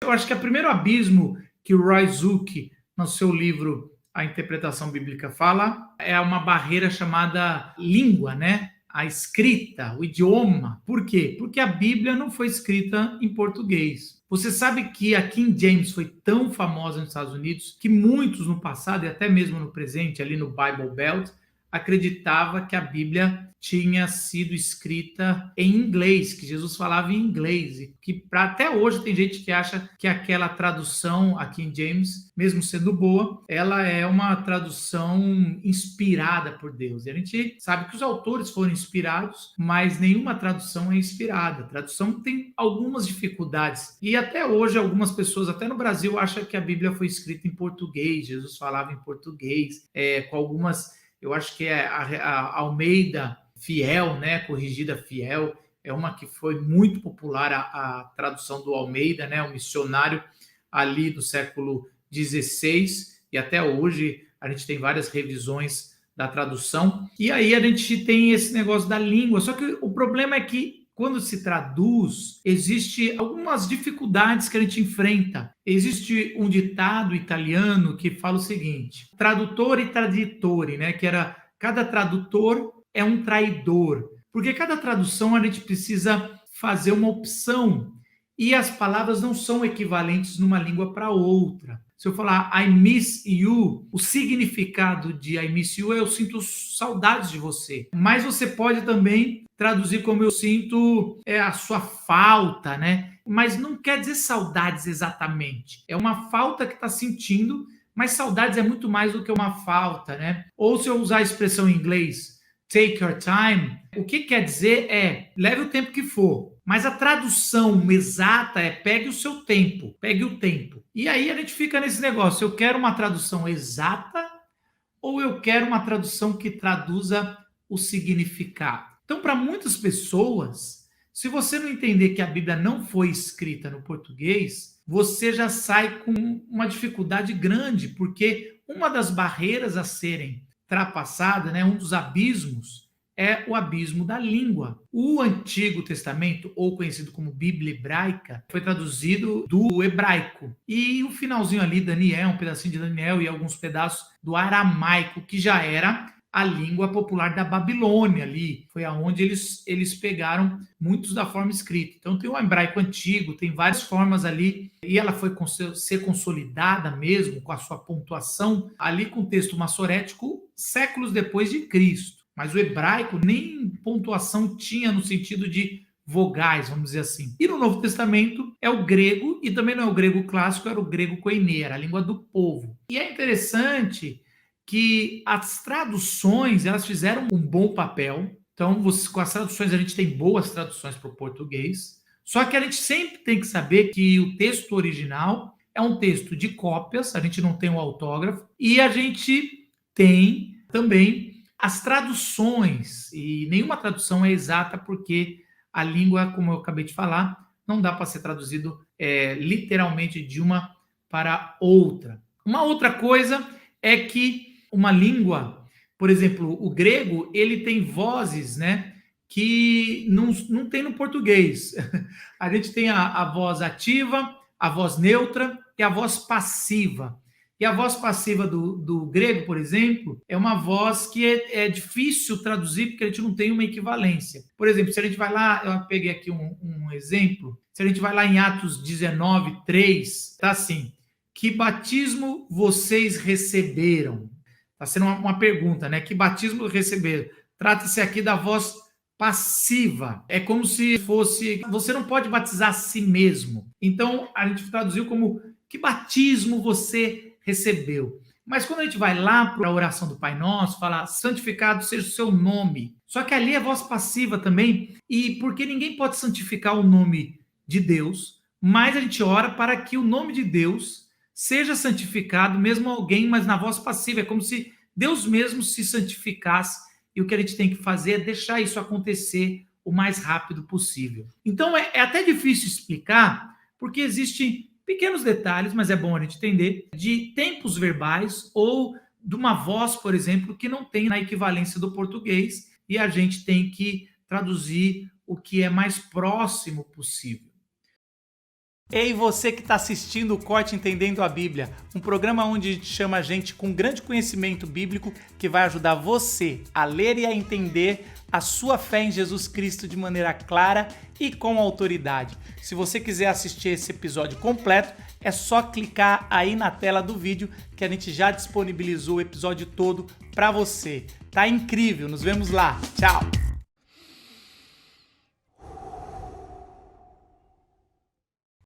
Eu acho que o primeiro abismo que o Roy Zuck, no seu livro A Interpretação Bíblica, fala é uma barreira chamada língua, né? A escrita, o idioma. Por quê? Porque a Bíblia não foi escrita em português. Você sabe que a King James foi tão famosa nos Estados Unidos que muitos no passado e até mesmo no presente, ali no Bible Belt, acreditava que a Bíblia tinha sido escrita em inglês, que Jesus falava em inglês, e que até hoje tem gente que acha que aquela tradução, a King James, mesmo sendo boa, ela é uma tradução inspirada por Deus. E a gente sabe que os autores foram inspirados, mas nenhuma tradução é inspirada. A tradução tem algumas dificuldades. E até hoje, algumas pessoas, até no Brasil, acham que a Bíblia foi escrita em português, Jesus falava em português, com algumas... Eu acho que é a Almeida Fiel, né? Corrigida Fiel, é uma que foi muito popular, a tradução do Almeida, né? O missionário ali do século XVI, e até hoje a gente tem várias revisões da tradução. E aí a gente tem esse negócio da língua, só que o problema é que quando se traduz, existe algumas dificuldades que a gente enfrenta. Existe um ditado italiano que fala o seguinte: traduttore traditore, né? Que era cada tradutor é um traidor. Porque cada tradução a gente precisa fazer uma opção e as palavras não são equivalentes numa língua para outra. Se eu falar I miss you, o significado de I miss you é eu sinto saudades de você. Mas você pode também traduzir como eu sinto a sua falta, né? Mas não quer dizer saudades exatamente. É uma falta que está sentindo, mas saudades é muito mais do que uma falta, né? Ou se eu usar a expressão em inglês, take your time, o que quer dizer é leve o tempo que for. Mas a tradução exata é pegue o seu tempo, pegue o tempo. E aí a gente fica nesse negócio, eu quero uma tradução exata ou eu quero uma tradução que traduza o significado. Então, para muitas pessoas, se você não entender que a Bíblia não foi escrita no português, você já sai com uma dificuldade grande, porque uma das barreiras a serem ultrapassada, né, um dos abismos, é o abismo da língua. O Antigo Testamento, ou conhecido como Bíblia Hebraica, foi traduzido do hebraico. E o finalzinho ali, Daniel, um pedacinho de Daniel e alguns pedaços do aramaico, que já era a língua popular da Babilônia ali. Foi aonde eles pegaram muitos da forma escrita. Então tem o hebraico antigo, tem várias formas ali, e ela foi ser consolidada mesmo com a sua pontuação ali com o texto massorético séculos depois de Cristo. Mas o hebraico nem pontuação tinha no sentido de vogais, vamos dizer assim. E no Novo Testamento é o grego, e também não é o grego clássico, era o grego koiné, era a língua do povo. E é interessante que as traduções, elas fizeram um bom papel. Então, com as traduções, a gente tem boas traduções para o português. Só que a gente sempre tem que saber que o texto original é um texto de cópias, a gente não tem o autógrafo, e a gente tem também as traduções, e nenhuma tradução é exata, porque a língua, como eu acabei de falar, não dá para ser traduzido literalmente de uma para outra. Uma outra coisa é que uma língua, por exemplo, o grego, ele tem vozes, né, que não tem no português. A gente tem a voz ativa, a voz neutra e a voz passiva. E a voz passiva do grego, por exemplo, é uma voz que é difícil traduzir porque a gente não tem uma equivalência. Por exemplo, se a gente vai lá, eu peguei aqui um exemplo, se a gente vai lá em Atos 19, 3, tá assim: que batismo vocês receberam? Está sendo uma pergunta, né? Que batismo receberam? Trata-se aqui da voz passiva. É como se fosse... Você não pode batizar a si mesmo. Então, a gente traduziu como que batismo você recebeu. Mas quando a gente vai lá para a oração do Pai Nosso, fala santificado seja o seu nome. Só que ali é voz passiva também, e porque ninguém pode santificar o nome de Deus, mas a gente ora para que o nome de Deus seja santificado, mesmo alguém, mas na voz passiva. É como se Deus mesmo se santificasse, e o que a gente tem que fazer é deixar isso acontecer o mais rápido possível. Então é até difícil explicar, porque existem pequenos detalhes, mas é bom a gente entender, de tempos verbais ou de uma voz, por exemplo, que não tem na equivalência do português, e a gente tem que traduzir o que é mais próximo possível. Ei, você que está assistindo o Corte Entendendo a Bíblia, um programa onde a gente chama gente com grande conhecimento bíblico que vai ajudar você a ler e a entender a sua fé em Jesus Cristo de maneira clara e com autoridade. Se você quiser assistir esse episódio completo, é só clicar aí na tela do vídeo que a gente já disponibilizou o episódio todo para você. Tá incrível, nos vemos lá. Tchau!